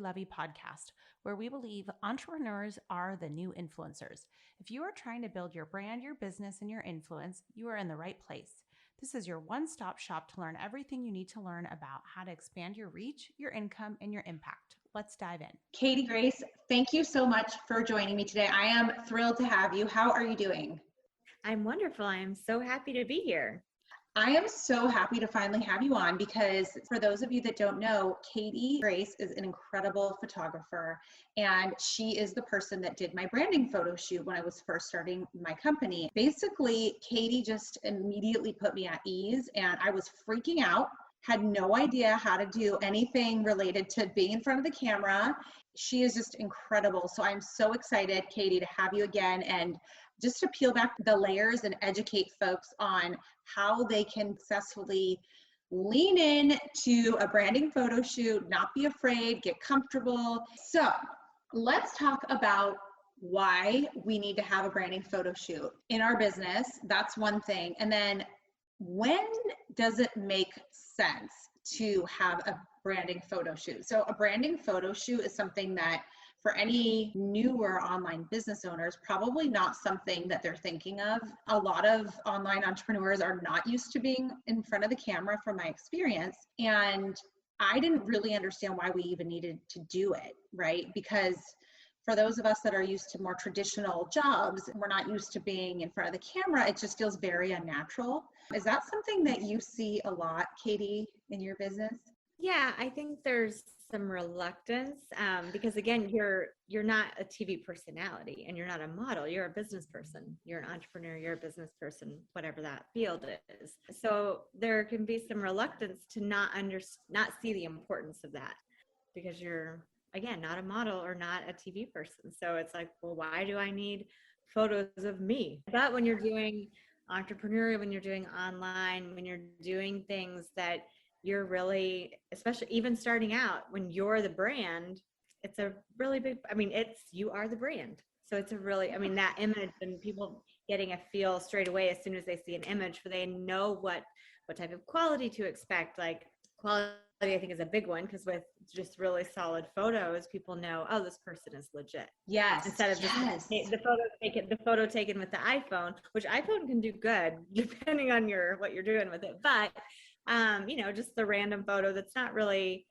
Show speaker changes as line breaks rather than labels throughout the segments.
Lovey podcast, where we believe entrepreneurs are the new influencers. If you are trying to build your brand, your business, and your influence, you are in the right place. This is your one-stop shop to learn everything you need to learn about how to expand your reach, your income, and your impact. Let's dive in.
Katee, Grace, thank you so much for joining me today. I am thrilled to have you. How are you doing?
I'm wonderful. I'm so happy to be here.
I am so happy to finally have you on because for those of you that don't know, Katee Grace is an incredible photographer, and she is the person that did my branding photo shoot when I was first starting my company. Basically, Katee just immediately put me at ease, and I was freaking out, had no idea how to do anything related to being in front of the camera. She is just incredible. So I'm so excited, Katee, to have you again and just to peel back the layers and educate folks on how they can successfully lean in to a branding photo shoot, not be afraid, get comfortable. So let's talk about why we need to have a branding photo shoot in our business. That's one thing. And then when does it make sense to have a branding photo shoot? So a branding photo shoot is something that for any newer online business owners, probably not something that they're thinking of. A lot of online entrepreneurs are not used to being in front of the camera from my experience. And I didn't really understand why we even needed to do it, right? Because for those of us that are used to more traditional jobs, we're not used to being in front of the camera. It just feels very unnatural. Is that something that you see a lot, Katee, in your business?
Yeah, I think there's some reluctance because again, you're not a TV personality and you're not a model. You're a business person. You're an entrepreneur. You're a business person, whatever that field is. So there can be some reluctance to not see the importance of that because you're again not a model or not a TV person. So it's like, well, why do I need photos of me? But when you're doing entrepreneurial, when you're doing online, when you're doing things that you're really, especially even starting out when you're the brand, it's a really big, you are the brand. So it's a really, that image and people getting a feel straight away as soon as they see an image, for they know what type of quality to expect. Like quality, I think, is a big one because with just really solid photos, people know, oh, this person is legit.
Yes.
Instead of just the photo taken with the iPhone, which iPhone can do good depending on what you're doing with it. But just the random photo that's not really,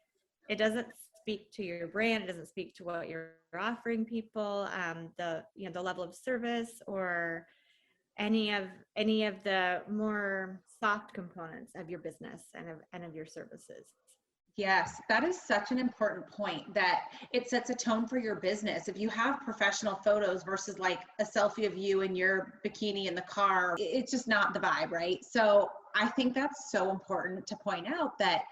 it doesn't speak to your brand. It doesn't speak to what you're offering people, the level of service or any of the more soft components of your business and of your services.
Yes, that is such an important point, that it sets a tone for your business. If you have professional photos versus like a selfie of you in your bikini in the car, it's just not the vibe, right? So I think that's so important to point out that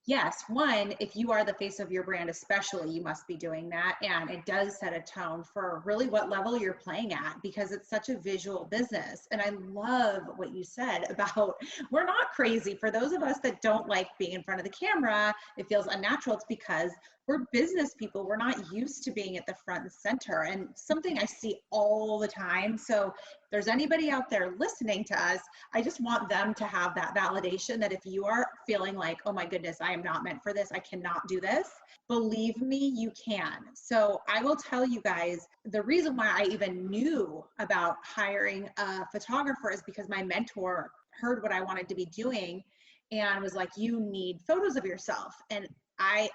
yes, one, if you are the face of your brand, especially, you must be doing that. And it does set a tone for really what level you're playing at, because it's such a visual business. And I love what you said about we're not crazy. For those of us that don't like being in front of the camera, it feels unnatural. It's because we're business people. We're not used to being at the front and center, and something I see all the time. So if there's anybody out there listening to us, I just want them to have that validation that if you are feeling like, oh my goodness, I am not meant for this, I cannot do this, believe me, you can. So I will tell you guys, the reason why I even knew about hiring a photographer is because my mentor heard what I wanted to be doing and was like, you need photos of yourself. And I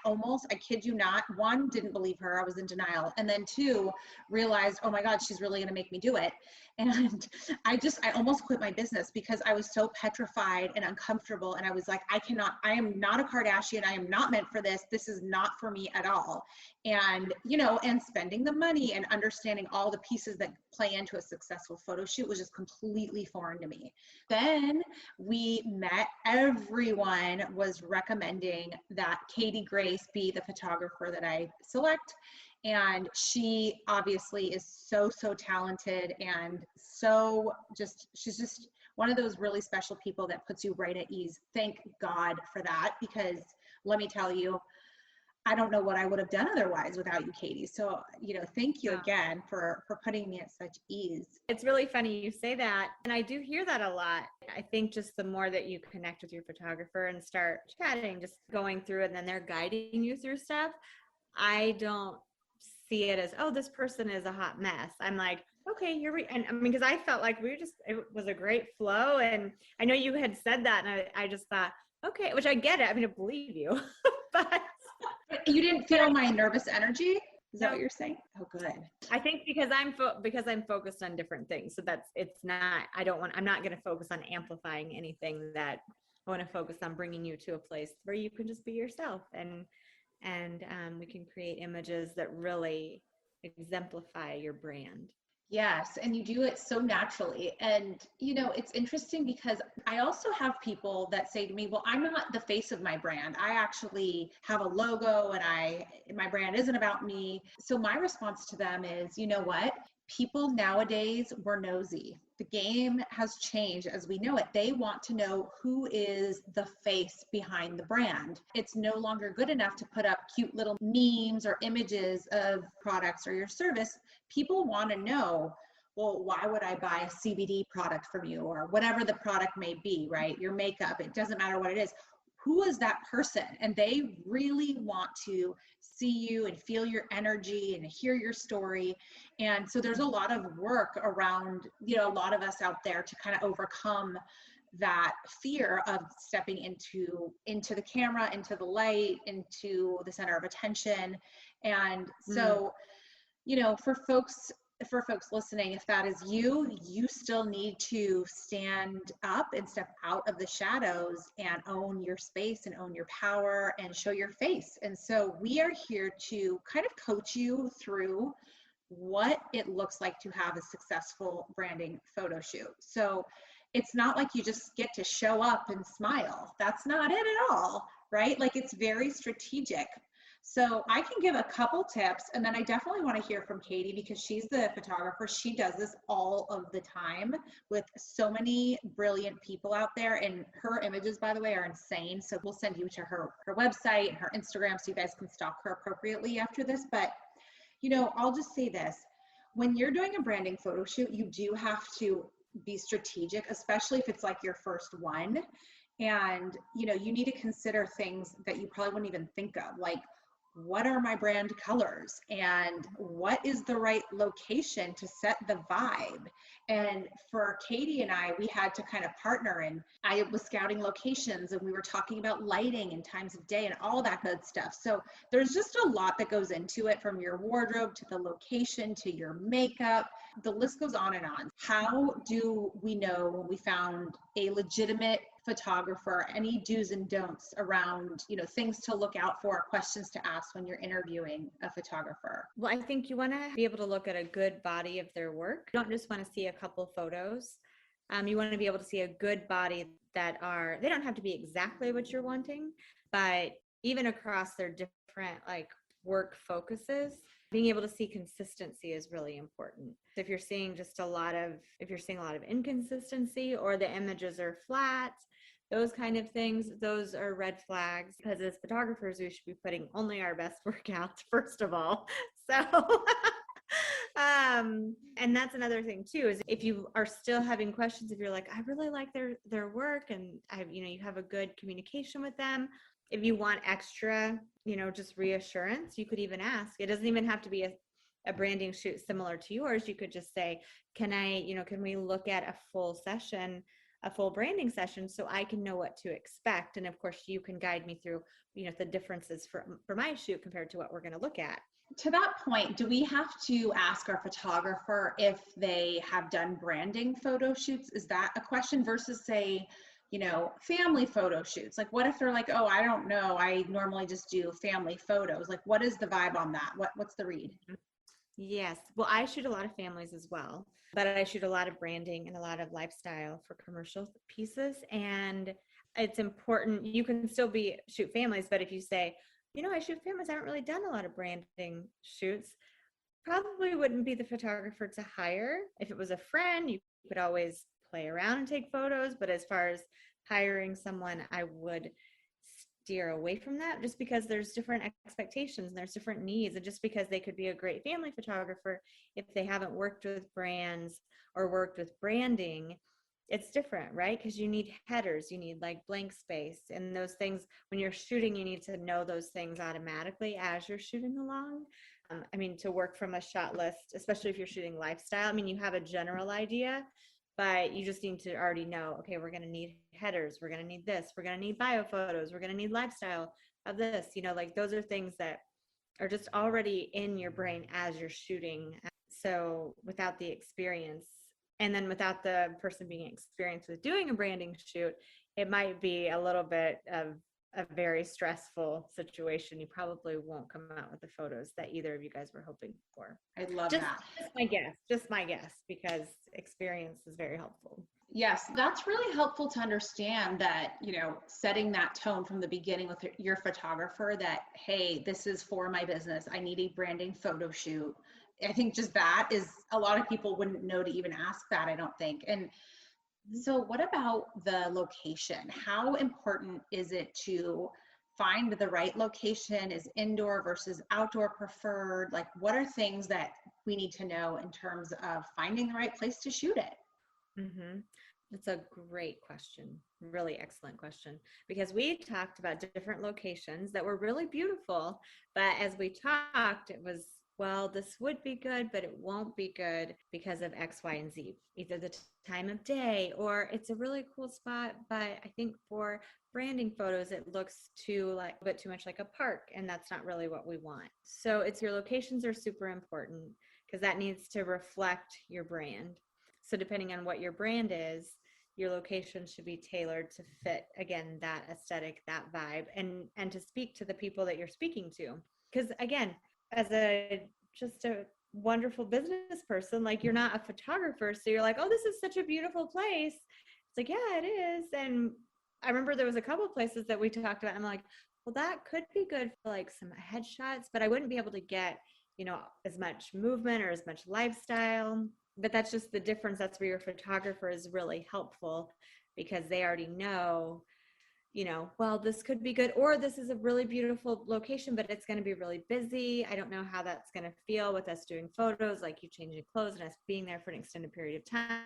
kid you not, one, didn't believe her. I was in denial. And then two, realized, oh my God, she's really going to make me do it. And I almost quit my business because I was so petrified and uncomfortable. And I was like, I am not a Kardashian. I am not meant for this. This is not for me at all. And, and spending the money and understanding all the pieces that play into a successful photo shoot was just completely foreign to me. Then we met. Everyone was recommending that Katee Grace be the photographer that I select. And she obviously is so talented and she's just one of those really special people that puts you right at ease. Thank God for that, because let me tell you, I don't know what I would have done otherwise without you, Katee. So, thank you again for putting me at such ease.
It's really funny you say that. And I do hear that a lot. I think just the more that you connect with your photographer and start chatting, just going through, and then they're guiding you through stuff, I don't see it as, oh, this person is a hot mess. I'm like, okay, and I mean, because I felt like it was a great flow. And I know you had said that, and I just thought, okay, which I get it. I mean, I believe you, but
you didn't feel my nervous energy? Is that
no,
what you're saying? Oh, good.
I think because I'm focused on different things. So I'm not going to focus on amplifying anything. That I want to focus on bringing you to a place where you can just be yourself, and we can create images that really exemplify your brand.
Yes, and you do it so naturally. And, it's interesting because I also have people that say to me, well, I'm not the face of my brand. I actually have a logo and my brand isn't about me. So my response to them is, you know what? People nowadays were nosy. The game has changed as we know it. They want to know who is the face behind the brand. It's no longer good enough to put up cute little memes or images of products or your service. People want to know, well, why would I buy a CBD product from you, or whatever the product may be, right? Your makeup, it doesn't matter what it is. Who is that person? And they really want to see you and feel your energy and hear your story. And so there's a lot of work around, a lot of us out there to kind of overcome that fear of stepping into the camera, into the light, into the center of attention. And so, for folks listening, if that is you still need to stand up and step out of the shadows and own your space and own your power and show your face. And so we are here to kind of coach you through what it looks like to have a successful branding photo shoot. So it's not like you just get to show up and smile. That's not it at all, right? Like, it's very strategic. So I can give a couple tips, and then I definitely want to hear from Katee because she's the photographer. She does this all of the time with so many brilliant people out there, and her images, by the way, are insane. So we'll send you to her website and her Instagram so you guys can stalk her appropriately after this. But, I'll just say this. When you're doing a branding photo shoot, you do have to be strategic, especially if it's like your first one. And, you need to consider things that you probably wouldn't even think of, like, what are my brand colors and what is the right location to set the vibe? And for Katee and I, we had to kind of partner, and I was scouting locations and we were talking about lighting and times of day and all that good stuff. So there's just a lot that goes into it, from your wardrobe to the location to your makeup. The list goes on and on. How do we know when we found a legitimate photographer? Any do's and don'ts around, things to look out for, questions to ask when you're interviewing a photographer?
Well, I think you want to be able to look at a good body of their work. You don't just want to see a couple photos. You want to be able to see a good body they don't have to be exactly what you're wanting, but even across their different work focuses, being able to see consistency is really important. If you're seeing a lot of inconsistency, or the images are flat, those kind of things, those are red flags, because as photographers, we should be putting only our best work out, first of all. So, and that's another thing too, is if you are still having questions, if you're like, I really like their work, and you have a good communication with them, if you want extra, just reassurance, you could even ask. It doesn't even have to be a branding shoot similar to yours. You could just say, can we look at a full branding session so I can know what to expect? And of course you can guide me through, the differences for my shoot compared to what we're going to look at.
To that point, do we have to ask our photographer if they have done branding photo shoots? Is that a question versus, say, family photo shoots? Like, what if they're like, oh, I don't know, I normally just do family photos. Like, what is the vibe on that? What's the read?
Yes. Well, I shoot a lot of families as well, but I shoot a lot of branding and a lot of lifestyle for commercial pieces. And it's important. You can still shoot families, but if you say, I shoot families, I haven't really done a lot of branding shoots, probably wouldn't be the photographer to hire. If it was a friend, you could always play around and take photos. But as far as hiring someone, I would steer away from that, just because there's different expectations and there's different needs. And just because they could be a great family photographer, if they haven't worked with brands or worked with branding, it's different, right? Because you need headers, you need like blank space, and those things when you're shooting, you need to know those things automatically as you're shooting along. I mean, to work from a shot list, especially if you're shooting lifestyle, I mean, you have a general idea, but you just need to already know, okay, we're going to need headers, we're going to need this, we're going to need bio photos, we're going to need lifestyle of this, like those are things that are just already in your brain as you're shooting. So without the experience, and then without the person being experienced with doing a branding shoot, it might be a little bit of a very stressful situation. You probably won't come out with the photos that either of you guys were hoping for.
I love
Just,
that.
just my guess, because experience is very helpful.
Yes, that's really helpful to understand that, setting that tone from the beginning with your photographer that, hey, this is for my business. I need a branding photo shoot. I think just that is, a lot of people wouldn't know to even ask that, I don't think. And so what about the location? How important is it to find the right location? Is indoor versus outdoor preferred? Like, what are things that we need to know in terms of finding the right place to shoot it?
Mm-hmm. That's a great question. Really excellent question. Because we talked about different locations that were really beautiful. But as we talked, it was, well, this would be good, but it won't be good because of X, Y, and Z. Either the time of day, or it's a really cool spot, but I think for branding photos, it looks a bit too much like a park, and that's not really what we want. So your locations are super important because that needs to reflect your brand. So depending on what your brand is, your location should be tailored to fit, again, that aesthetic, that vibe, and to speak to the people that you're speaking to. Because again, as just a wonderful business person, like, you're not a photographer, so you're like, oh, this is such a beautiful place. It's like, yeah, it is. And I remember there was a couple of places that we talked about, and I'm like, well, that could be good for like some headshots, but I wouldn't be able to get, as much movement or as much lifestyle. But that's just the difference. That's where your photographer is really helpful, because they already know, well, this could be good, or this is a really beautiful location, but it's going to be really busy. I don't know how that's going to feel with us doing photos, like you changing clothes and us being there for an extended period of time.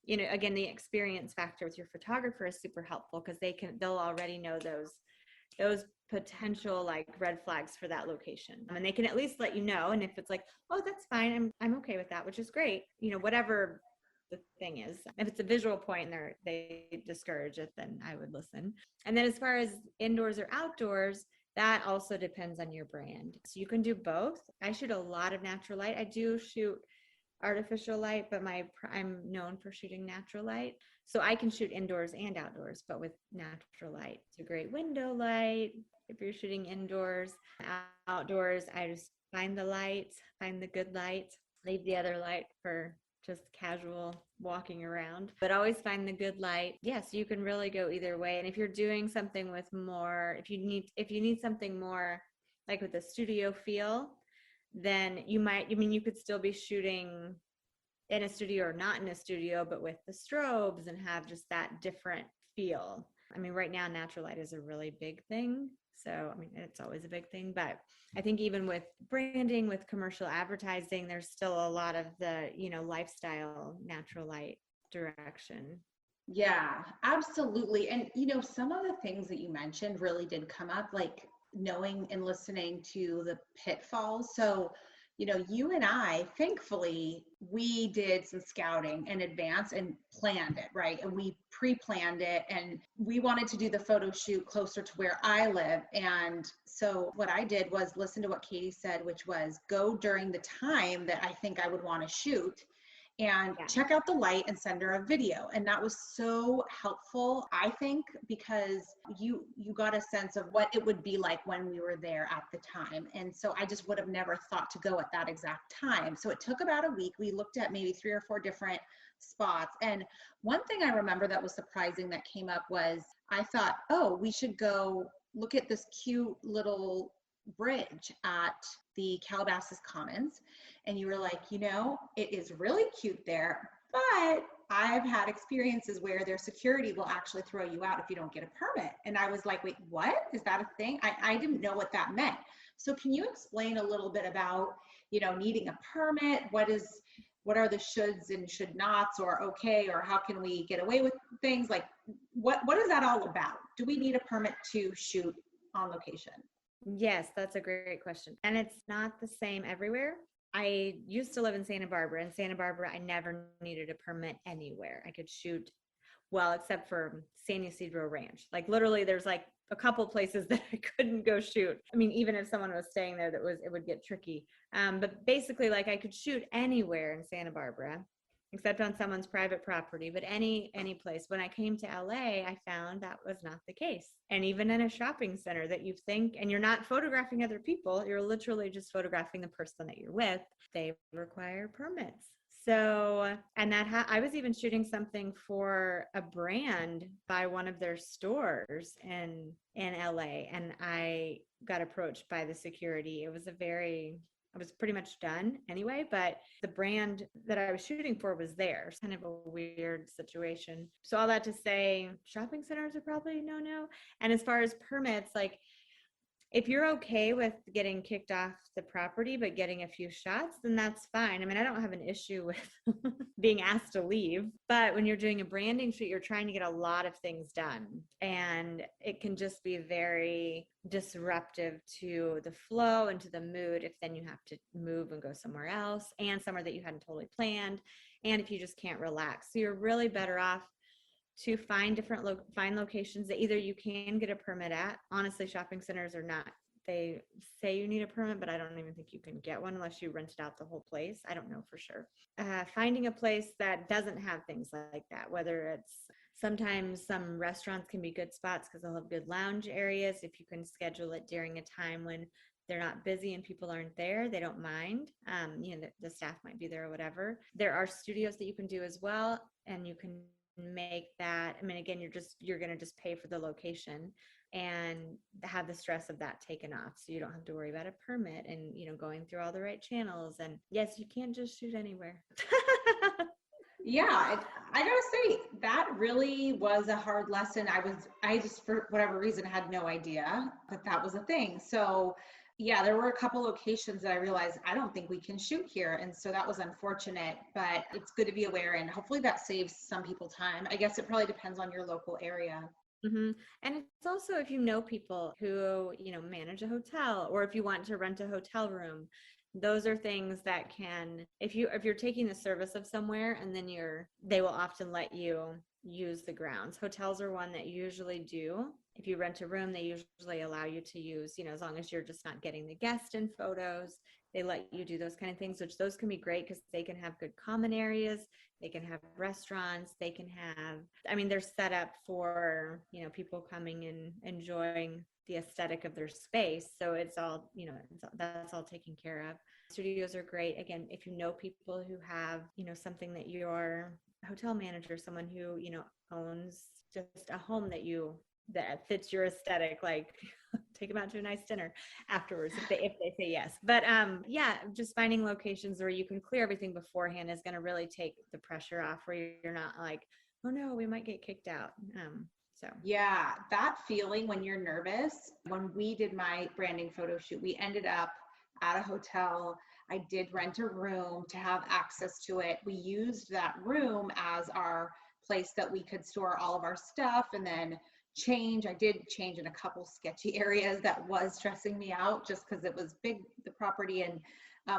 Again, the experience factor with your photographer is super helpful, because they'll already know those potential like red flags for that location, and they can at least let you know. And if it's like, oh, that's fine, I'm okay with that, which is great, whatever the thing is. If it's a visual point and they discourage it, then I would listen. And then as far as indoors or outdoors, that also depends on your brand. So you can do both. I shoot a lot of natural light. I do shoot artificial light, but I'm known for shooting natural light. So I can shoot indoors and outdoors, but with natural light. It's a great window light if you're shooting indoors. Outdoors, I just find the good light, leave the other light for just casual walking around, but always find the good light. Yes, you can really go either way. And if you're doing something with more, if you need something more like with a studio feel, then you could still be shooting in a studio or not in a studio, but with the strobes and have just that different feel. I mean, right now, natural light is a really big thing. So, I mean, it's always a big thing, but I think even with branding, with commercial advertising, there's still a lot of the, lifestyle, natural light direction.
Yeah, absolutely. And, some of the things that you mentioned really did come up, like knowing and listening to the pitfalls. So, you and I, thankfully, we did some scouting in advance and planned it, right? And we pre-planned it, and we wanted to do the photo shoot closer to where I live. And so what I did was listen to what Katee said, which was go during the time that I think I would want to shoot, and check out the light and send her a video. And that was so helpful, I think, because you got a sense of what it would be like when we were there at the time. And so I just would have never thought to go at that exact time. So it took about a week. We looked at maybe 3 or 4 different spots. And one thing I remember that was surprising that came up was I thought, oh, we should go look at this cute little bridge at the Calabasas Commons. And you were like, it is really cute there, but I've had experiences where their security will actually throw you out if you don't get a permit. And I was like, wait, what? Is that a thing? I didn't know what that meant. So can you explain a little bit about, needing a permit? What is what are the shoulds and should nots, or okay, or how can we get away with things? Like what is that all about? Do we need a permit to shoot on location?
Yes, that's a great question. And it's not the same everywhere. I used to live in Santa Barbara. In Santa Barbara, I never needed a permit anywhere. I could shoot, well, except for San Ysidro Ranch. Like literally there's like a couple places that I couldn't go shoot. I mean, even if someone was staying there, it would get tricky. But basically like I could shoot anywhere in Santa Barbara, except on someone's private property, but any place. When I came to LA, I found that was not the case. And even in a shopping center that you think, and you're not photographing other people, you're literally just photographing the person that you're with, they require permits. So, and I was even shooting something for a brand by one of their stores in LA, and I got approached by the security. I was pretty much done anyway, but the brand that I was shooting for was there. It's kind of a weird situation. So all that to say, shopping centers are probably no. And as far as permits, like if you're okay with getting kicked off the property, but getting a few shots, then that's fine. I mean, I don't have an issue with being asked to leave, but when you're doing a branding shoot, you're trying to get a lot of things done, and it can just be very disruptive to the flow and to the mood if then you have to move and go somewhere else, and somewhere that you hadn't totally planned, and if you just can't relax. So you're really better off to find find locations that either you can get a permit at. Honestly, shopping centers are not, they say you need a permit, but I don't even think you can get one unless you rented out the whole place. I don't know for sure. Finding a place that doesn't have things like that, whether it's, sometimes some restaurants can be good spots because they'll have good lounge areas. If you can schedule it during a time when they're not busy and people aren't there, they don't mind. The staff might be there or whatever. There are studios that you can do as well, and you can make that, I mean, again, you're going to just pay for the location and have the stress of that taken off, so you don't have to worry about a permit and going through all the right channels. And yes, you can't just shoot anywhere.
Yeah, I gotta say that really was a hard lesson. I just, for whatever reason, had no idea that was a thing. So yeah, there were a couple locations that I realized I don't think we can shoot here. And so that was unfortunate, but it's good to be aware, and hopefully that saves some people time. I guess it probably depends on your local area.
Mm-hmm. And it's also if you know people who, manage a hotel, or if you want to rent a hotel room, those are things that can, if you're taking the service of somewhere, and then they will often let you use the grounds. Hotels are one that usually do. If you rent a room, they usually allow you to use, as long as you're just not getting the guest in photos, they let you do those kind of things, which those can be great because they can have good common areas. They can have restaurants. They can have, I mean, they're set up for, people coming and enjoying the aesthetic of their space. So it's all, that's all taken care of. Studios are great. Again, if you know people who have, something that your hotel manager, someone who, owns just a home that fits your aesthetic, like take them out to a nice dinner afterwards if they say yes. But yeah, just finding locations where you can clear everything beforehand is going to really take the pressure off, where you're not like, oh no, we might get kicked out. So
yeah, that feeling when you're nervous. When we did my branding photo shoot, we ended up at a hotel. I did rent a room to have access to it. We used that room as our place that we could store all of our stuff and then change. I did change in a couple sketchy areas that was stressing me out just because it was big, the property, and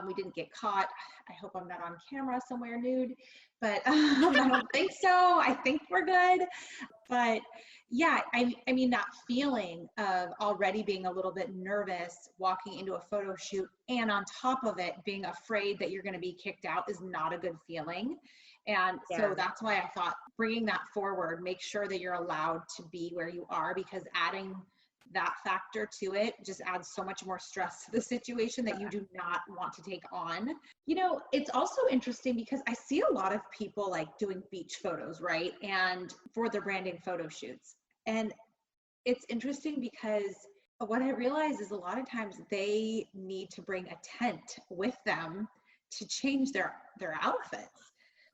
we didn't get caught. I hope I'm not on camera somewhere nude, but I don't think so. I think we're good. But yeah, I mean, that feeling of already being a little bit nervous walking into a photo shoot, and on top of it being afraid that you're going to be kicked out, is not a good feeling. And so that's why I thought bringing that forward, make sure that you're allowed to be where you are, because adding that factor to it just adds so much more stress to the situation that you do not want to take on. It's also interesting because I see a lot of people like doing beach photos, right? And for their branding photo shoots. And it's interesting because what I realize is a lot of times they need to bring a tent with them to change their outfits.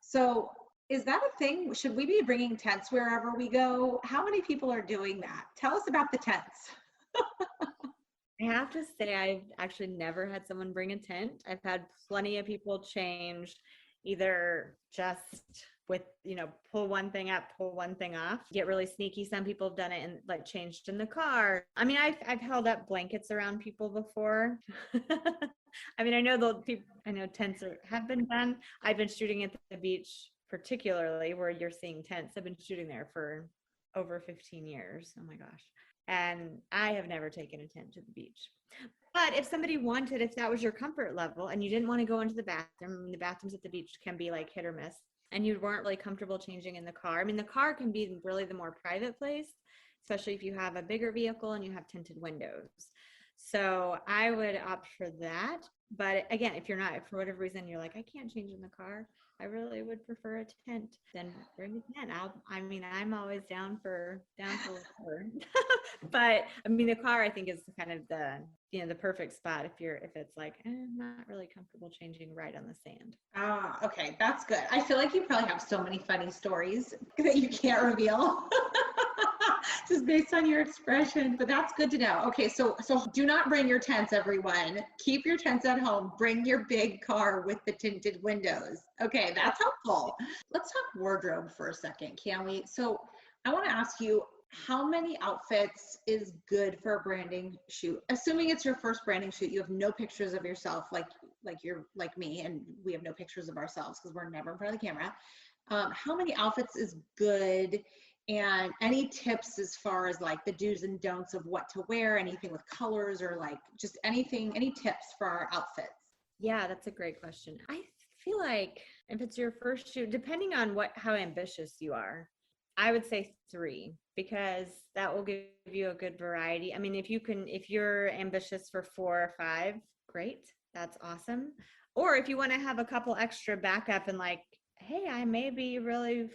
So is that a thing? Should we be bringing tents wherever we go? How many people are doing that? Tell us about the tents.
I have to say, I've actually never had someone bring a tent. I've had plenty of people change, either just with, pull one thing up, pull one thing off, get really sneaky. Some people have done it and like changed in the car. I mean, I've held up blankets around people before. I mean, I know tents have been done. I've been shooting at the beach, particularly where you're seeing tents. I've been shooting there for over 15 years. Oh my gosh. And I have never taken a tent to the beach. But if that was your comfort level and you didn't want to go into the bathroom, the bathrooms at the beach can be like hit or miss, and you weren't really comfortable changing in the car. I mean, the car can be really the more private place, especially if you have a bigger vehicle and you have tinted windows. So I would opt for that. But again, if you're not, for whatever reason, you're like, I can't change in the car, I really would prefer a tent, then bring a tent. I'm always down for whatever. But I mean, the car, I think, is kind of the perfect spot if it's like, I'm not really comfortable changing right on the sand.
Ah, okay. That's good. I feel like you probably have so many funny stories that you can't reveal. Just based on your expression, but that's good to know. Okay, so do not bring your tents, everyone. Keep your tents at home. Bring your big car with the tinted windows. Okay, that's helpful. Let's talk wardrobe for a second, can we? So I want to ask you, how many outfits is good for a branding shoot? Assuming it's your first branding shoot, you have no pictures of yourself, like you're like me, and we have no pictures of ourselves because we're never in front of the camera. How many outfits is good? And any tips as far as like the do's and don'ts of what to wear, anything with colors, or like just anything, any tips for our outfits?
Yeah, that's a great question. I feel like if it's your first shoot, depending on how ambitious you are, I would say 3, because that will give you a good variety. I mean, if you're ambitious for 4 or 5, great. That's awesome. Or if you want to have a couple extra backup and like, hey, I may be really,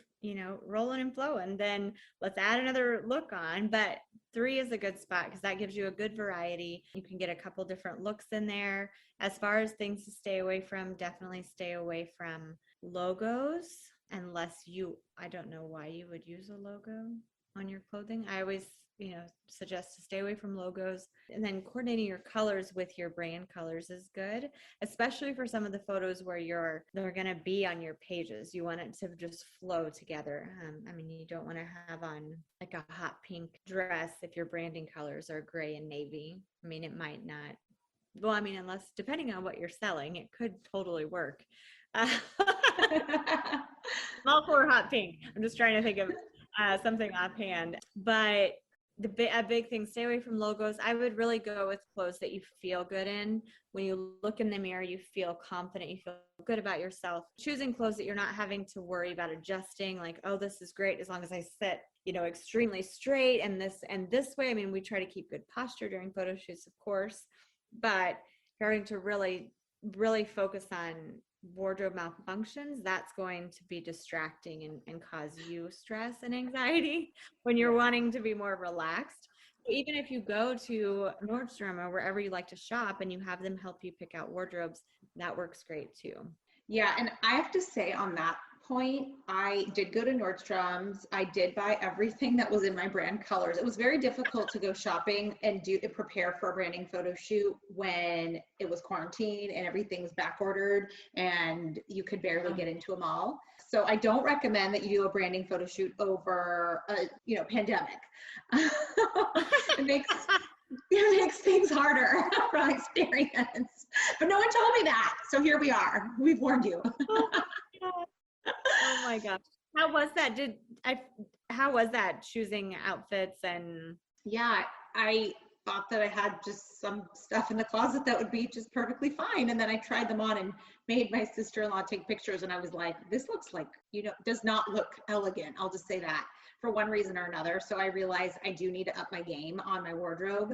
rolling and flowing, then let's add another look on. But 3 is a good spot because that gives you a good variety. You can get a couple different looks in there. As far as things to stay away from, definitely stay away from logos, unless I don't know why you would use a logo on your clothing. I always, suggest to stay away from logos. And then coordinating your colors with your brand colors is good, especially for some of the photos where they're going to be on your pages. You want it to just flow together. I mean, you don't want to have on like a hot pink dress if your branding colors are gray and navy. I mean, it might not. Well, I mean, unless, depending on what you're selling, it could totally work. I'm all for hot pink. I'm just trying to think of something offhand. But a big thing, stay away from logos. I would really go with clothes that you feel good in. When you look in the mirror, you feel confident, you feel good about yourself. Choosing clothes that you're not having to worry about adjusting, like, oh, this is great as long as I sit, extremely straight and this way. I mean, we try to keep good posture during photo shoots, of course, but starting to really, really focus on wardrobe malfunctions, that's going to be distracting and cause you stress and anxiety when you're wanting to be more relaxed. So even if you go to Nordstrom or wherever you like to shop and you have them help you pick out wardrobes, that works great too.
Yeah, and I have to say on that point, I did go to Nordstrom's. I did buy everything that was in my brand colors. It was very difficult to go shopping and prepare for a branding photo shoot when it was quarantine and everything's back ordered and you could barely get into a mall. So I don't recommend that you do a branding photo shoot over a pandemic. It makes things harder from experience. But no one told me that. So here we are. We've warned you.
Oh my gosh. How was that? How was that choosing outfits? And
yeah, I thought that I had just some stuff in the closet that would be just perfectly fine. And then I tried them on and made my sister-in-law take pictures. And I was like, this looks like, does not look elegant. I'll just say that for one reason or another. So I realized I do need to up my game on my wardrobe.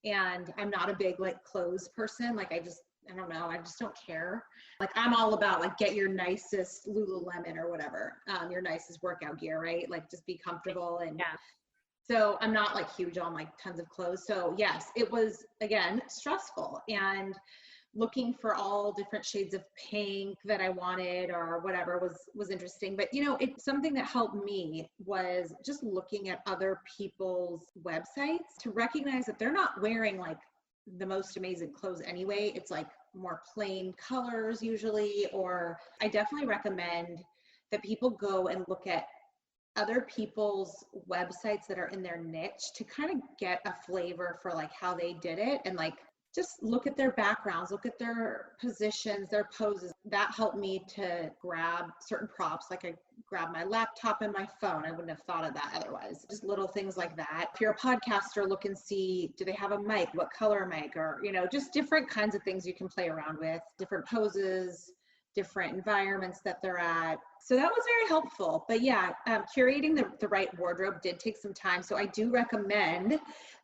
And I'm not a big clothes person. I don't know. I just don't care. I'm all about get your nicest Lululemon or whatever, your nicest workout gear, right? Just be comfortable. And
yeah.
So I'm not huge on tons of clothes. So yes, it was, again, stressful, and looking for all different shades of pink that I wanted or whatever was interesting. But it's something that helped me was just looking at other people's websites to recognize that they're not wearing the most amazing clothes anyway. It's more plain colors usually, or I definitely recommend that people go and look at other people's websites that are in their niche to kind of get a flavor for like how they did it, and like just look at their backgrounds, look at their positions, their poses. That helped me to grab certain props. Like I grabbed my laptop and my phone. I wouldn't have thought of that otherwise. Just little things like that. If you're a podcaster, look and see, do they have a mic? What color mic? Or, you know, just different kinds of things you can play around with, different poses, different environments that they're at. So that was very helpful. But yeah, curating the right wardrobe did take some time. So I do recommend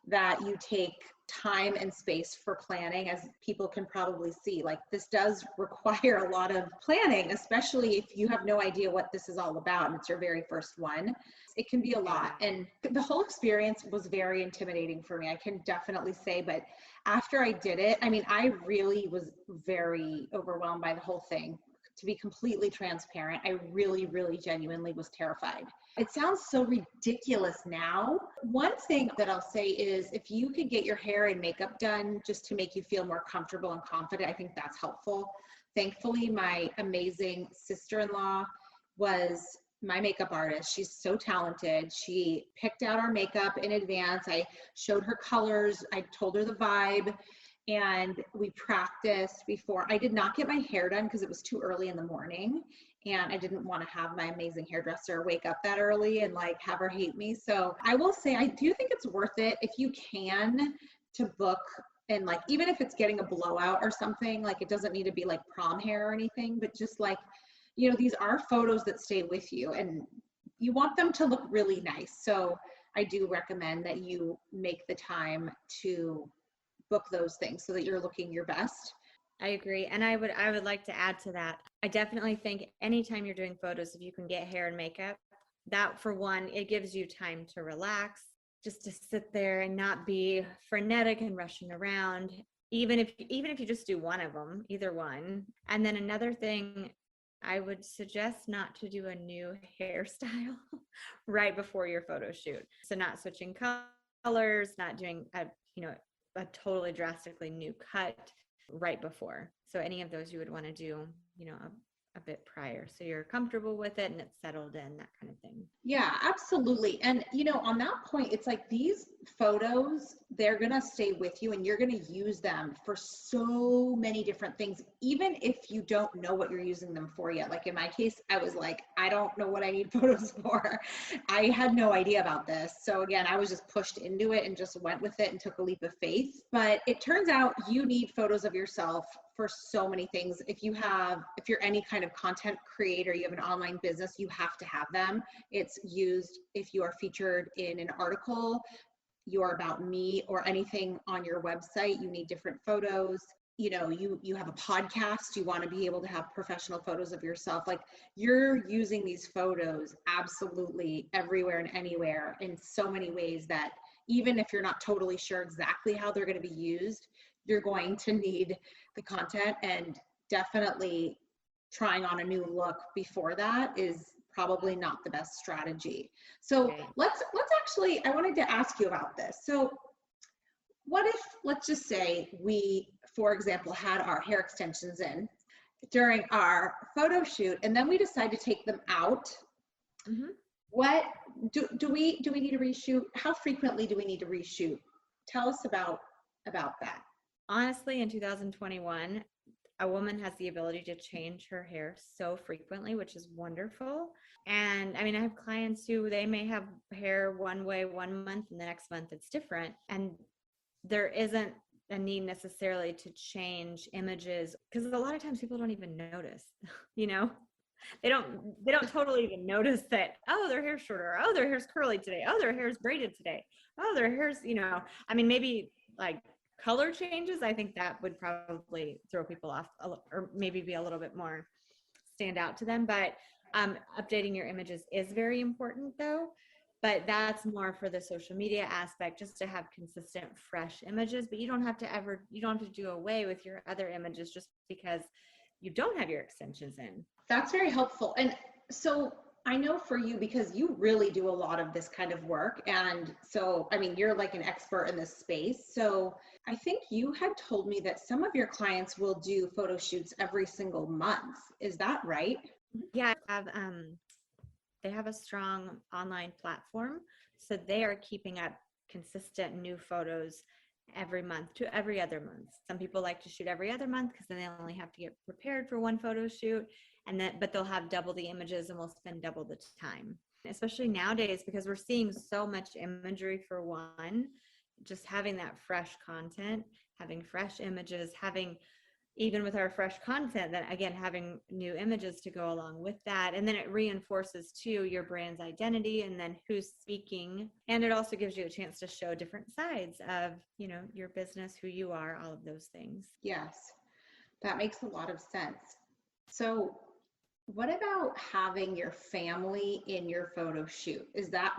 that you take time and space for planning. As people can probably see, like this does require a lot of planning, especially if you have no idea what this is all about and it's your very first one. It can be a lot. And the whole experience was very intimidating for me, I can definitely say. But after I did it, I mean, I really was very overwhelmed by the whole thing. To be completely transparent, I really, really genuinely was terrified. It sounds so ridiculous now. One thing that I'll say is if you could get your hair and makeup done just to make you feel more comfortable and confident, I think that's helpful. Thankfully, my amazing sister-in-law was my makeup artist. She's so talented. She picked out our makeup in advance. I showed her colors. I told her the vibe. And we practiced before. I did not get my hair done because it was too early in the morning. And I didn't want to have my amazing hairdresser wake up that early and like have her hate me. So I will say, I do think it's worth it if you can to book, and like, even if it's getting a blowout or something, like it doesn't need to be like prom hair or anything, but just like, you know, these are photos that stay with you and you want them to look really nice. So I do recommend that you make the time to book those things so that you're looking your best.
I agree. And I would like to add to that. I definitely think anytime you're doing photos, if you can get hair and makeup, that for one, it gives you time to relax, just to sit there and not be frenetic and rushing around. Even if you just do one of them, either one. And then another thing, I would suggest not to do a new hairstyle right before your photo shoot. So not switching colors, not doing a totally drastically new cut right before. So any of those you would want to do, a bit prior, so you're comfortable with it and it's settled in, that kind of thing.
Yeah, absolutely. And on that point, it's like these photos, they're going to stay with you and you're going to use them for so many different things, even if you don't know what you're using them for yet. Like in my case, I was like, I don't know what I need photos for. I had no idea about this. So again, I was just pushed into it and just went with it and took a leap of faith. But it turns out you need photos of yourself for so many things. If you're any kind of content creator, you have an online business, you have to have them. It's used if you are featured in an article, Your About Me, or anything on your website, you need different photos. You have a podcast, you want to be able to have professional photos of yourself. Like, you're using these photos absolutely everywhere and anywhere in so many ways that even if you're not totally sure exactly how they're going to be used, you're going to need the content. And definitely trying on a new look before that is probably not the best strategy. So let's actually, I wanted to ask you about this. So what if, let's just say we, for example, had our hair extensions in during our photo shoot and then we decide to take them out. Mm-hmm. What do we need to reshoot? How frequently do we need to reshoot? Tell us about that.
Honestly, in 2021, a woman has the ability to change her hair so frequently, which is wonderful. And I mean, I have clients who they may have hair one way one month and the next month it's different. And there isn't a need necessarily to change images because a lot of times people don't even notice, they don't totally even notice that, oh, their hair's shorter. Oh, their hair's curly today. Oh, their hair's braided today. Oh, their hair's, I mean, maybe like color changes, I think that would probably throw people off or maybe be a little bit more stand out to them. But updating your images is very important though. But that's more for the social media aspect, just to have consistent, fresh images. But you don't have to do away with your other images just because you don't have your extensions in.
That's very helpful. And so I know for you, because you really do a lot of this kind of work. And so, I mean, you're like an expert in this space. So I think you had told me that some of your clients will do photo shoots every single month. Is that right?
Yeah, they have a strong online platform, so they are keeping up consistent new photos every month to every other month. Some people like to shoot every other month because then they only have to get prepared for one photo shoot, and then but they'll have double the images and we'll spend double the time. Especially nowadays, because we're seeing so much imagery for one, just having that fresh content, having fresh images, having even with our fresh content, then again having new images to go along with that, and then it reinforces too your brand's identity and then who's speaking, and it also gives you a chance to show different sides of, you know, your business, who you are, all of those things.
Yes, that makes a lot of sense. So what about having your family in your photo shoot?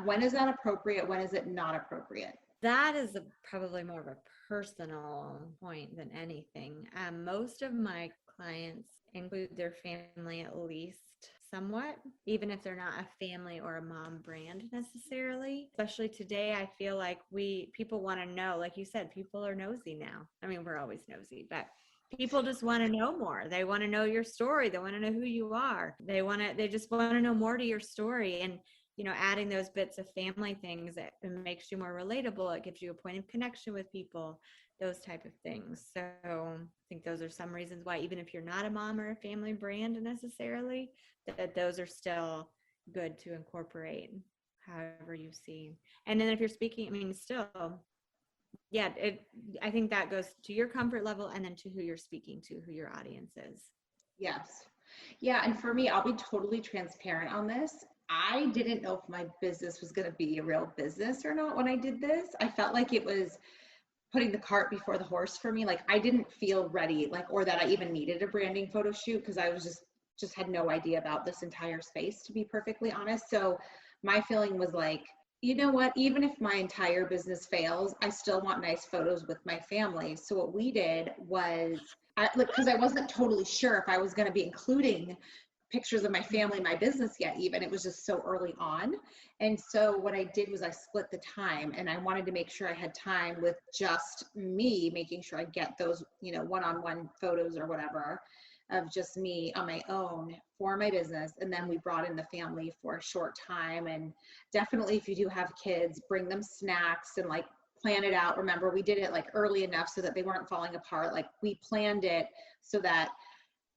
When is that appropriate? When is it not appropriate?
That is probably more of a personal point than anything. Most of my clients include their family at least somewhat, even if they're not a family or a mom brand necessarily. Especially today, I feel like people want to know, like you said, people are nosy now. I mean, we're always nosy, but people just want to know more. They want to know your story. They want to know who you are. They just want to know more to your story. And you know, adding those bits of family things, it makes you more relatable. It gives you a point of connection with people, those type of things. So I think those are some reasons why, even if you're not a mom or a family brand necessarily, that those are still good to incorporate however you see. And then if you're speaking, I mean, still, yeah, I think that goes to your comfort level and then to who you're speaking to, who your audience is.
Yes. Yeah. And for me, I'll be totally transparent on this. I didn't know if my business was going to be a real business or not when I did this. I felt like it was putting the cart before the horse for me. Like I didn't feel ready, like, or that I even needed a branding photo shoot, because I was just had no idea about this entire space, to be perfectly honest. So my feeling was like, you know what, even if my entire business fails, I still want nice photos with my family. So what we did was, because I wasn't totally sure if I was going to be including pictures of my family, my business yet, even it was just so early on. And so what I did was I split the time, and I wanted to make sure I had time with just me, making sure I get those, you know, one-on-one photos or whatever of just me on my own for my business. And then we brought in the family for a short time. And definitely, if you do have kids, bring them snacks and like plan it out. Remember, we did it like early enough so that they weren't falling apart. Like we planned it so that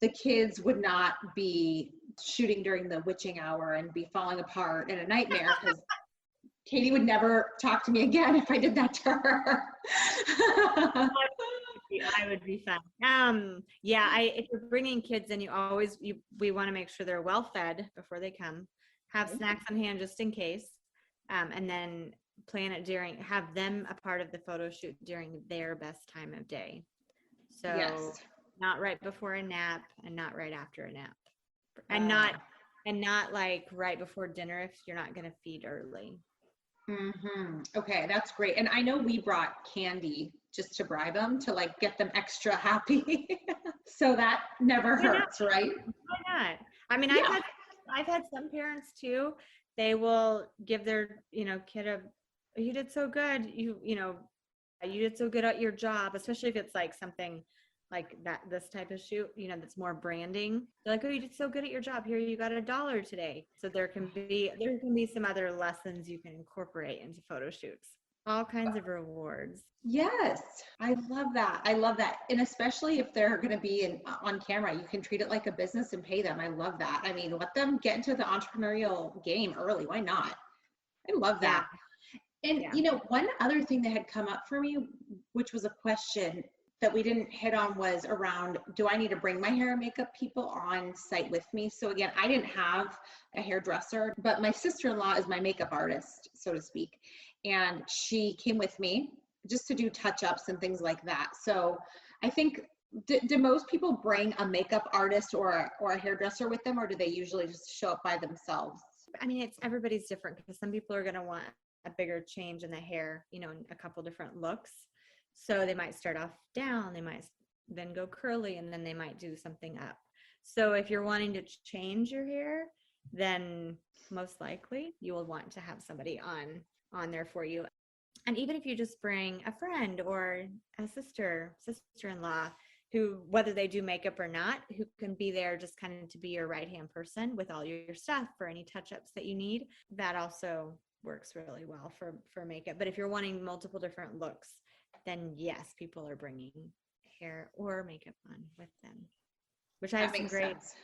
the kids would not be shooting during the witching hour and be falling apart in a nightmare, because Katee would never talk to me again if I did that to her.
I would be fun. Yeah, if you're bringing kids in, we want to make sure they're well fed before they come. Have snacks on hand just in case, and then have them a part of the photo shoot during their best time of day. So
Yes.
not right before a nap and not right after a nap, and not like right before dinner if you're not going to feed early.
Okay, that's great. And I know we brought candy just to bribe them, to like get them extra happy. So that never hurts, right?
Why not? I mean,
Yeah.
I've had some parents too. They will give their, you know, kid you did so good. You did so good at your job, especially if it's like something like that, this type of shoot, you know, that's more branding. They're like, oh, you did so good at your job. Here, you got $1 today. So there can be some other lessons you can incorporate into photo shoots. All kinds of rewards.
Yes, I love that. I love that. And especially if they're going to be on camera, you can treat it like a business and pay them. I love that. I mean, let them get into the entrepreneurial game early. Why not? I love that. Yeah. And, you know, one other thing that had come up for me, which was a question that we didn't hit on, was around, do I need to bring my hair and makeup people on site with me? So again, I didn't have a hairdresser, but my sister-in-law is my makeup artist, so to speak. And she came with me just to do touch-ups and things like that. So I think, do most people bring a makeup artist or a hairdresser with them, or do they usually just show up by themselves?
I mean, everybody's different, because some people are going to want a bigger change in the hair, you know, in a couple different looks. So they might start off down, they might then go curly, and then they might do something up. So if you're wanting to change your hair, then most likely you will want to have somebody on there for you. And even if you just bring a friend or a sister-in-law, who, whether they do makeup or not, who can be there just kind of to be your right-hand person with all your stuff for any touch-ups that you need, that also works really well for makeup. But if you're wanting multiple different looks, then yes, people are bringing hair or makeup on with them, which I
That
have some
makes
great,
sense.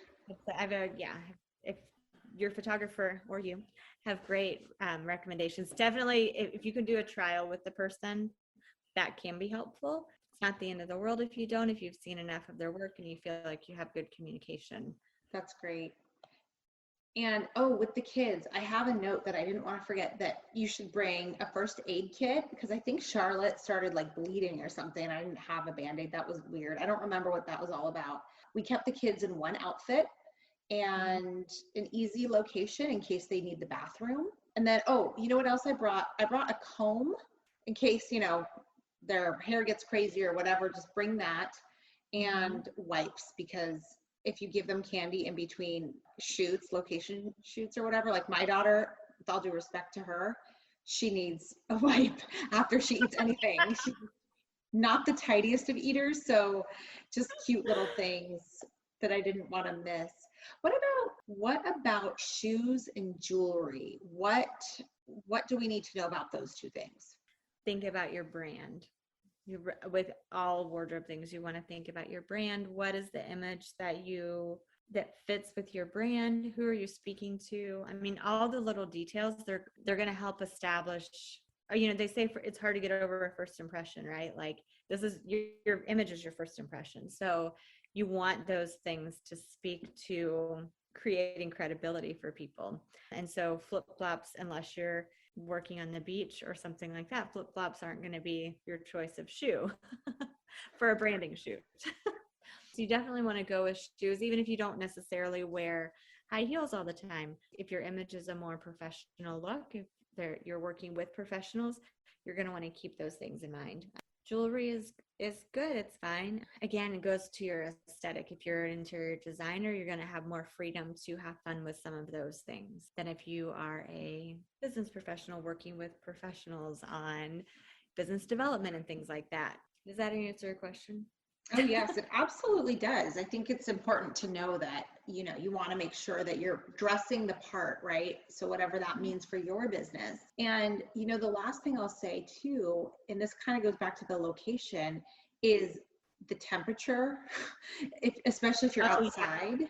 I have a, yeah, if your photographer or you have great recommendations, definitely if you can do a trial with the person, that can be helpful. It's not the end of the world if you don't, if you've seen enough of their work and you feel like you have good communication.
That's great. And oh, with the kids, I have a note that I didn't want to forget, that you should bring a first aid kit, because I think Charlotte started like bleeding or something, and I didn't have a Band-Aid. That was weird. I don't remember what that was all about. We kept the kids in one outfit and an easy location in case they need the bathroom. And then, oh, you know what else I brought? I brought a comb in case, their hair gets crazy or whatever, just bring that, and wipes, because if you give them candy in between shoots, location shoots or whatever, like my daughter, with all due respect to her, she needs a wipe after she eats anything. She's not the tidiest of eaters, so just cute little things that I didn't want to miss. What about shoes and jewelry? What do we need to know about those two things?
Think about your brand. With all wardrobe things, you want to think about your brand. What is the image that fits with your brand? Who are you speaking to? I mean, all the little details, they're going to help establish, they say it's hard to get over a first impression, right? Like, this is your image is your first impression. So you want those things to speak to creating credibility for people. And so flip-flops, unless you're working on the beach or something like that, flip-flops aren't going to be your choice of shoe for a branding shoot. So you definitely want to go with shoes, even if you don't necessarily wear high heels all the time. If your image is a more professional look, if you're working with professionals, you're going to want to keep those things in mind. Jewelry is good. It's fine. Again, it goes to your aesthetic. If you're an interior designer, you're going to have more freedom to have fun with some of those things than if you are a business professional working with professionals on business development and things like that. Does that answer your question?
Oh, yes, it absolutely does. I think it's important to know that, you want to make sure that you're dressing the part, right? So whatever that means for your business. And, the last thing I'll say too, and this kind of goes back to the location, is the temperature, especially if you're outside,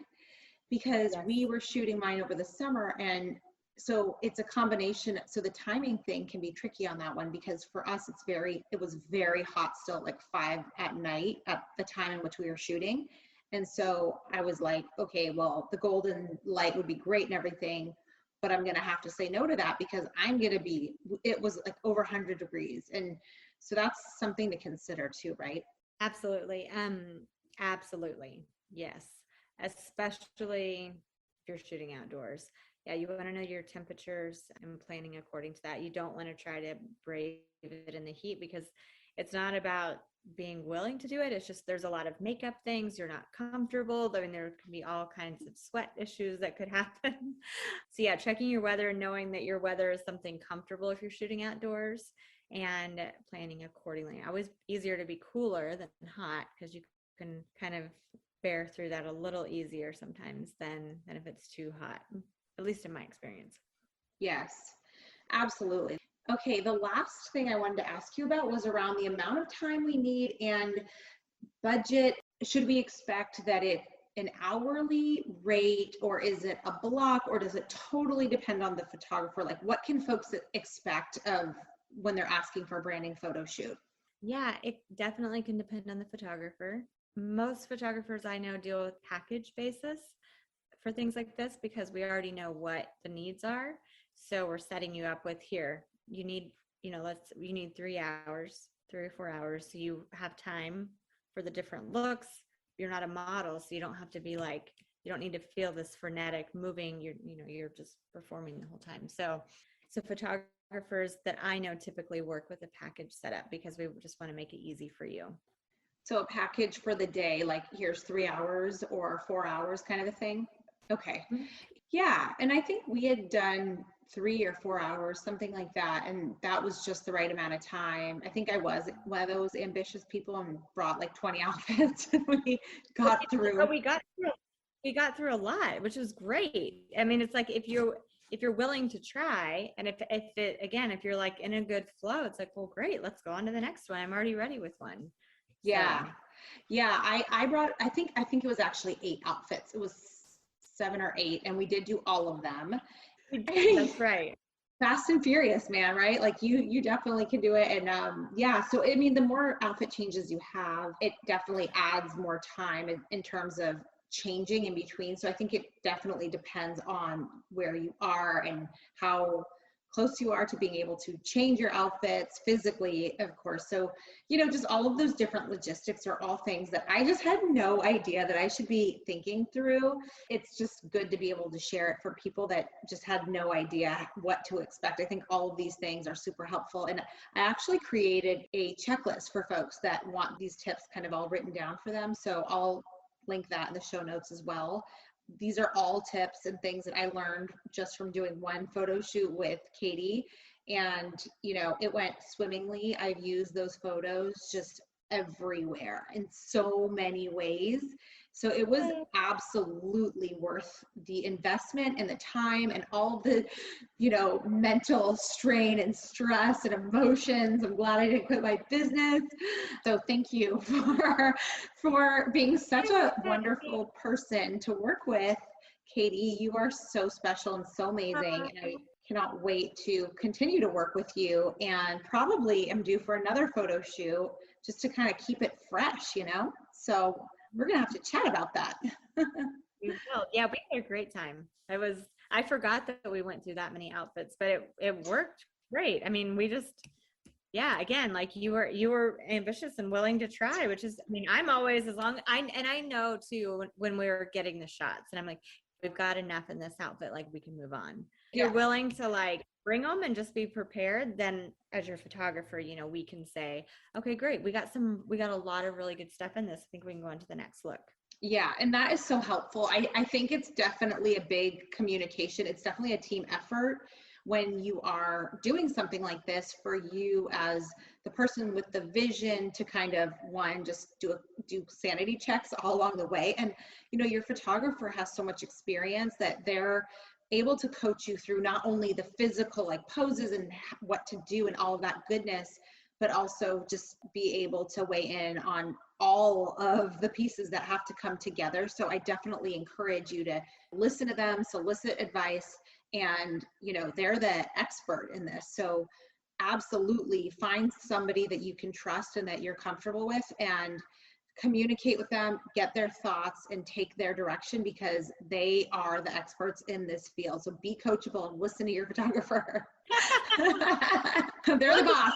because we were shooting mine over the summer, and so it's a combination. So the timing thing can be tricky on that one, because for us, it was very hot still, like 5 at night at the time in which we were shooting. And so I was like, okay, well, the golden light would be great and everything, but I'm going to have to say no to that, because it was like over 100 degrees. And so that's something to consider too, right?
Absolutely. Absolutely. Yes. Especially if you're shooting outdoors. Yeah, you want to know your temperatures and planning according to that. You don't want to try to brave it in the heat, because it's not about being willing to do it. It's just there's a lot of makeup things. You're not comfortable. I mean, there can be all kinds of sweat issues that could happen. So yeah, checking your weather and knowing that your weather is something comfortable if you're shooting outdoors, and planning accordingly. Always easier to be cooler than hot, because you can kind of bear through that a little easier sometimes than if it's too hot, at least in my experience.
Yes, absolutely. Okay, the last thing I wanted to ask you about was around the amount of time we need and budget. Should we expect that it's an hourly rate, or is it a block, or does it totally depend on the photographer? Like, what can folks expect of when they're asking for a branding photo shoot?
Yeah, it definitely can depend on the photographer. Most photographers I know deal with package basis for things like this, because we already know what the needs are. So we're setting you up with, here, you need, you need 3 hours, 3 or 4 hours. So you have time for the different looks. You're not a model, so you don't have to be like, you don't need to feel this frenetic moving. You're just performing the whole time. So photographers that I know typically work with a package setup, because we just want to make it easy for you.
So a package for the day, like here's 3 hours or 4 hours kind of a thing? Okay. Yeah. And I think we had done 3 or 4 hours, something like that. And that was just the right amount of time. I think I was one of those ambitious people and brought like 20 outfits and we got through.
But we got through a lot, which was great. I mean, it's like if you're willing to try, and if you're like in a good flow, it's like, well, great, let's go on to the next one. I'm already ready with one.
Yeah.
So.
Yeah. I brought, I think it was actually 8 outfits. It was 7 or 8, and we did do all of them.
That's right.
Fast and furious, man, right? Like you definitely can do it. And yeah, so I mean, the more outfit changes you have, it definitely adds more time in terms of changing in between. So I think it definitely depends on where you are and how close you are to being able to change your outfits physically, of course. So, just all of those different logistics are all things that I just had no idea that I should be thinking through. It's just good to be able to share it for people that just had no idea what to expect. I think all of these things are super helpful. And I actually created a checklist for folks that want these tips kind of all written down for them. So I'll link that in the show notes as well. These are all tips and things that I learned just from doing one photo shoot with Katee. And, it went swimmingly. I've used those photos just everywhere in so many ways. So it was absolutely worth the investment and the time and all the, mental strain and stress and emotions. I'm glad I didn't quit my business. So thank you for being such a wonderful person to work with. Katee, you are so special and so amazing. And I cannot wait to continue to work with you, and probably am due for another photo shoot just to kind of keep it fresh, So we're going to have to chat about that.
We will. Yeah, we had a great time. I forgot that we went through that many outfits, but it worked great. I mean, yeah, again, like you were ambitious and willing to try, which is, I mean, I'm always, I know too, when we were getting the shots and I'm like, we've got enough in this outfit, like we can move on. If you're willing to like bring them and just be prepared, then as your photographer, we can say, okay, great. We got a lot of really good stuff in this. I think we can go on to the next look.
Yeah, and that is so helpful. I think it's definitely a big communication. It's definitely a team effort when you are doing something like this, for you as the person with the vision to kind of just do sanity checks all along the way. And, your photographer has so much experience that they're able to coach you through not only the physical like poses and what to do and all of that goodness, but also just be able to weigh in on all of the pieces that have to come together. So I definitely encourage you to listen to them, solicit advice, and they're the expert in this. So absolutely find somebody that you can trust and that you're comfortable with, and communicate with them, get their thoughts, and take their direction, because they are the experts in this field. So be coachable and listen to your photographer. They're the boss.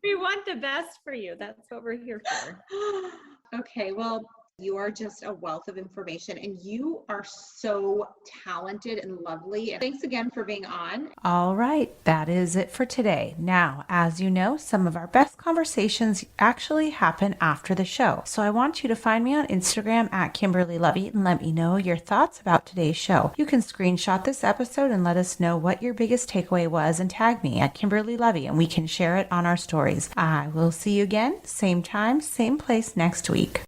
We want the best for you. That's what we're here for.
Okay, well, you are just a wealth of information, and you are so talented and lovely. And thanks again for being on.
All right, that is it for today. Now, as you know, some of our best conversations actually happen after the show. So I want you to find me on Instagram at Kimberly Lovey and let me know your thoughts about today's show. You can screenshot this episode and let us know what your biggest takeaway was and tag me at Kimberly Lovey, and we can share it on our stories. I will see you again, same time, same place next week.